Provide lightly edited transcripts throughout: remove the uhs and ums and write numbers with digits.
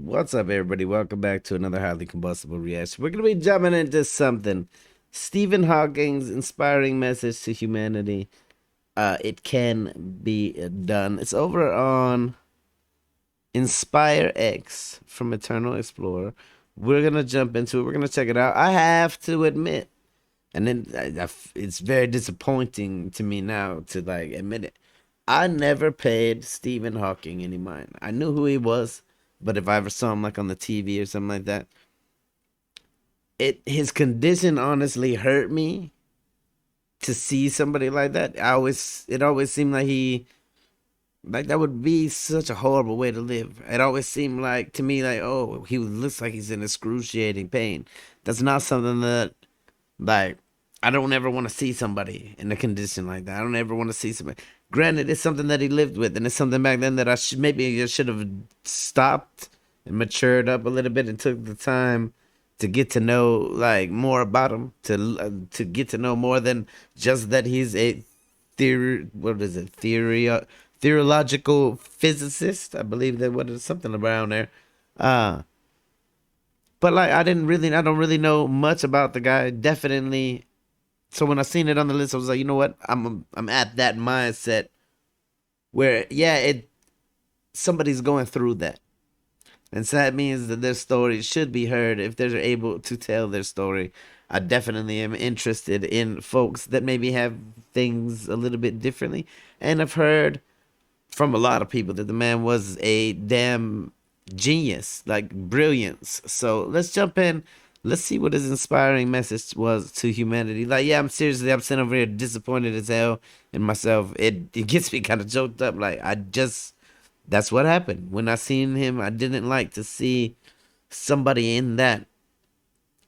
What's up, everybody? Welcome back to another highly combustible reaction. We're going to be jumping into something. Stephen Hawking's inspiring message to humanity. It can be done. It's over on Inspire X from Eternal Explorer. We're going to jump into it. We're going to check it out. I have to admit, and then it's very disappointing to me now to admit it. I never paid Stephen Hawking any mind. I knew who he was, but if I ever saw him on the TV or something like that, his condition honestly hurt me to see somebody like that. It always seemed like that would be such a horrible way to live. It always seemed like to me oh, he looks like he's in excruciating pain. That's not something that like I don't ever want to see somebody in a condition like that. I don't ever want to see somebody. Granted, it's something that he lived with, and it's something back then that I should have stopped and matured up a little bit and took the time to get to know more about him, to get to know more than just that he's a theological physicist. I believe that what is something around there. Uh but I don't really know much about the guy. Definitely. So when I seen it on the list, I was like, you know what? I'm at that mindset where somebody's going through that. And so that means that their story should be heard if they're able to tell their story. I definitely am interested in folks that maybe have things a little bit differently. And I've heard from a lot of people that the man was a damn genius, brilliance. So let's jump in. Let's see what his inspiring message was to humanity. I'm sitting over here disappointed as hell in myself. It gets me kind of choked up. That's what happened. When I seen him, I didn't like to see somebody in that.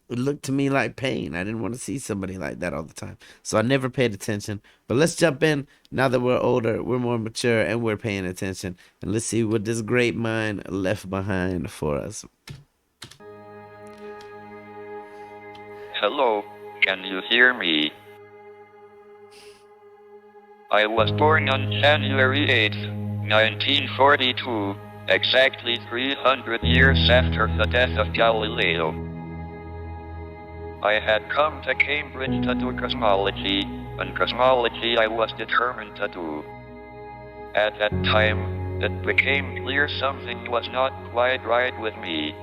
It looked to me like pain. I didn't want to see somebody like that all the time. So I never paid attention. But let's jump in. Now that we're older, we're more mature, and we're paying attention. And let's see what this great mind left behind for us. Hello, can you hear me? I was born on January 8th, 1942, exactly 300 years after the death of Galileo. I had come to Cambridge to do cosmology, and cosmology I was determined to do. At that time, it became clear something was not quite right with me.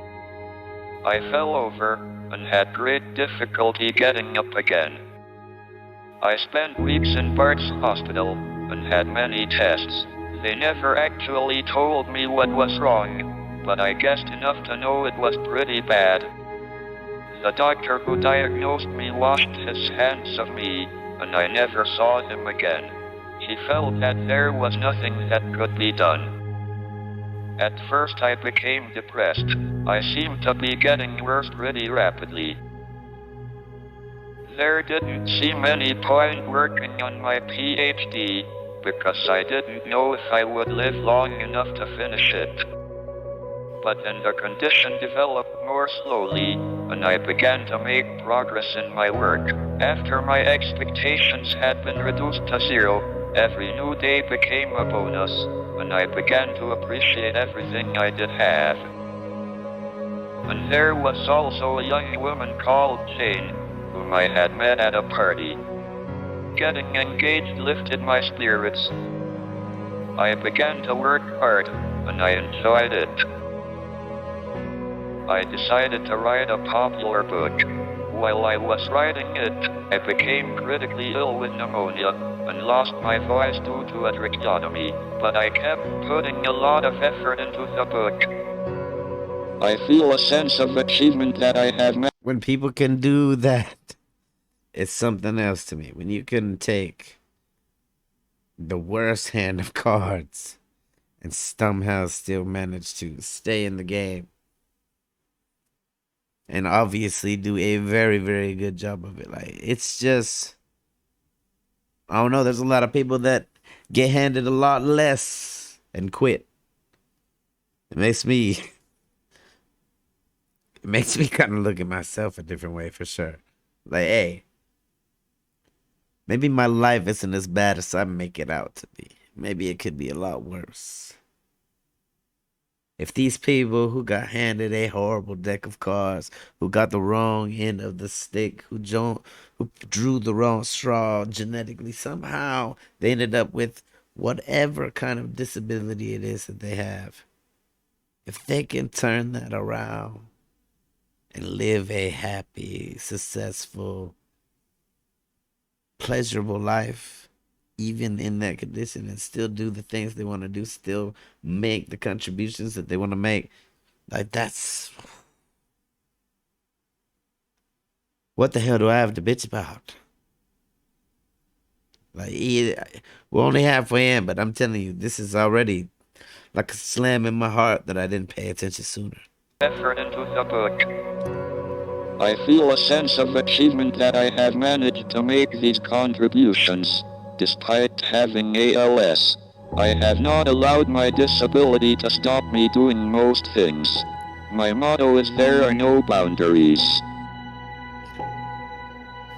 I fell over and had great difficulty getting up again. I spent weeks in Bart's hospital and had many tests. They never actually told me what was wrong, but I guessed enough to know it was pretty bad. The doctor who diagnosed me washed his hands of me, and I never saw him again. He felt that there was nothing that could be done. At first I became depressed. I seemed to be getting worse pretty rapidly. There didn't seem any point working on my PhD, because I didn't know if I would live long enough to finish it. But then the condition developed more slowly, and I began to make progress in my work. After my expectations had been reduced to zero, every new day became a bonus, and I began to appreciate everything I did have. And there was also a young woman called Jane, whom I had met at a party. Getting engaged lifted my spirits. I began to work hard, and I enjoyed it. I decided to write a popular book. While I was writing it, I became critically ill with pneumonia and lost my voice due to a tracheotomy, but I kept putting a lot of effort into the book. I feel a sense of achievement that I have met. When people can do that, it's something else to me. When you can take the worst hand of cards and somehow still manage to stay in the game and obviously do a very, very good job of it. It's just, I don't know, there's a lot of people that get handed a lot less and quit. It makes me kind of look at myself a different way for sure. Hey, maybe my life isn't as bad as I make it out to be. Maybe it could be a lot worse. If these people who got handed a horrible deck of cards, who got the wrong end of the stick, who drew the wrong straw genetically, somehow they ended up with whatever kind of disability it is that they have. If they can turn that around and live a happy, successful, pleasurable life, even in that condition, and still do the things they want to do, still make the contributions that they want to make, like, that's what the hell do I have to bitch about? Like, we're only halfway in, but I'm telling you, this is already like a slam in my heart that I didn't pay attention sooner. Effort into the book. I feel a sense of achievement that I have managed to make these contributions, despite having ALS. I have not allowed my disability to stop me doing most things. My motto is there are no boundaries.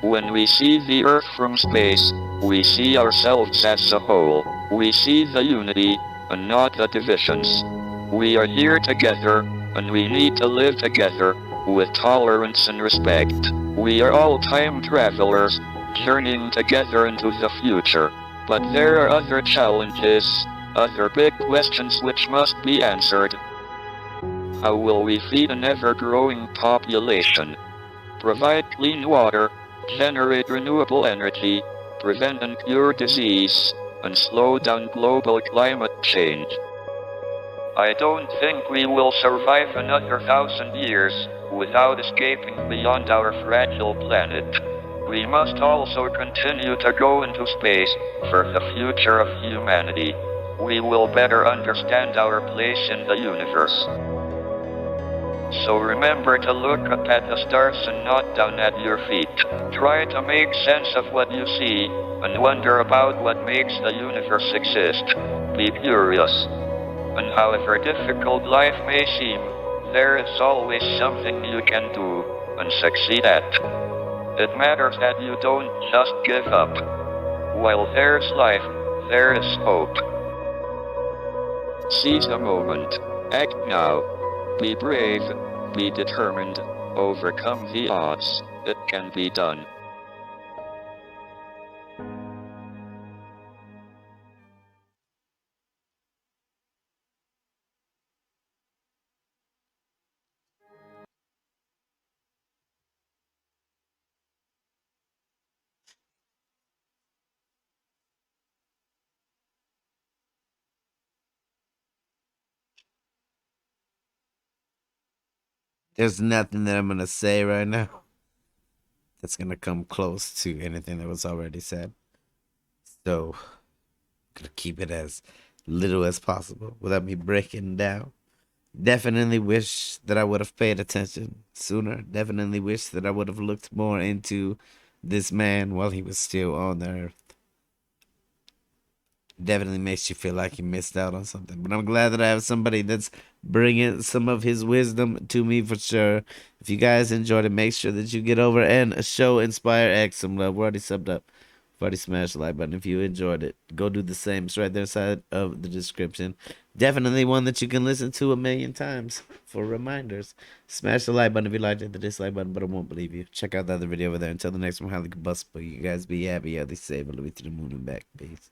When we see the Earth from space, we see ourselves as a whole. We see the unity, and not the divisions. We are here together, and we need to live together, with tolerance and respect. We are all time travelers, journeying together into the future. But there are other challenges, other big questions which must be answered. How will we feed an ever-growing population? Provide clean water, generate renewable energy, prevent and cure disease, and slow down global climate change. I don't think we will survive another 1,000 years without escaping beyond our fragile planet. We must also continue to go into space for the future of humanity. We will better understand our place in the universe. So remember to look up at the stars and not down at your feet. Try to make sense of what you see, and wonder about what makes the universe exist. Be curious. And however difficult life may seem, there is always something you can do, and succeed at. It matters that you don't just give up. While there's life, there is hope. Seize the moment. Act now. Be brave, be determined, overcome the odds. It can be done. There's nothing that I'm gonna say right now that's gonna come close to anything that was already said. So I'm gonna keep it as little as possible without me breaking down. Definitely wish that I would have paid attention sooner. Definitely wish that I would have looked more into this man while he was still on the earth. Definitely makes you feel like you missed out on something. But I'm glad that I have somebody that's bringing some of his wisdom to me for sure. If you guys enjoyed it, make sure that you get over and show Inspire X some love. We're already subbed up. We've already smashed the like button. If you enjoyed it, go do the same. It's right there inside of the description. Definitely one that you can listen to 1,000,000 times for reminders. Smash the like button if you liked it, the dislike button, but I won't believe you. Check out the other video over there. Until the next one, highly combustible. You guys be happy, healthy, safe, and live to the moon and back. Peace.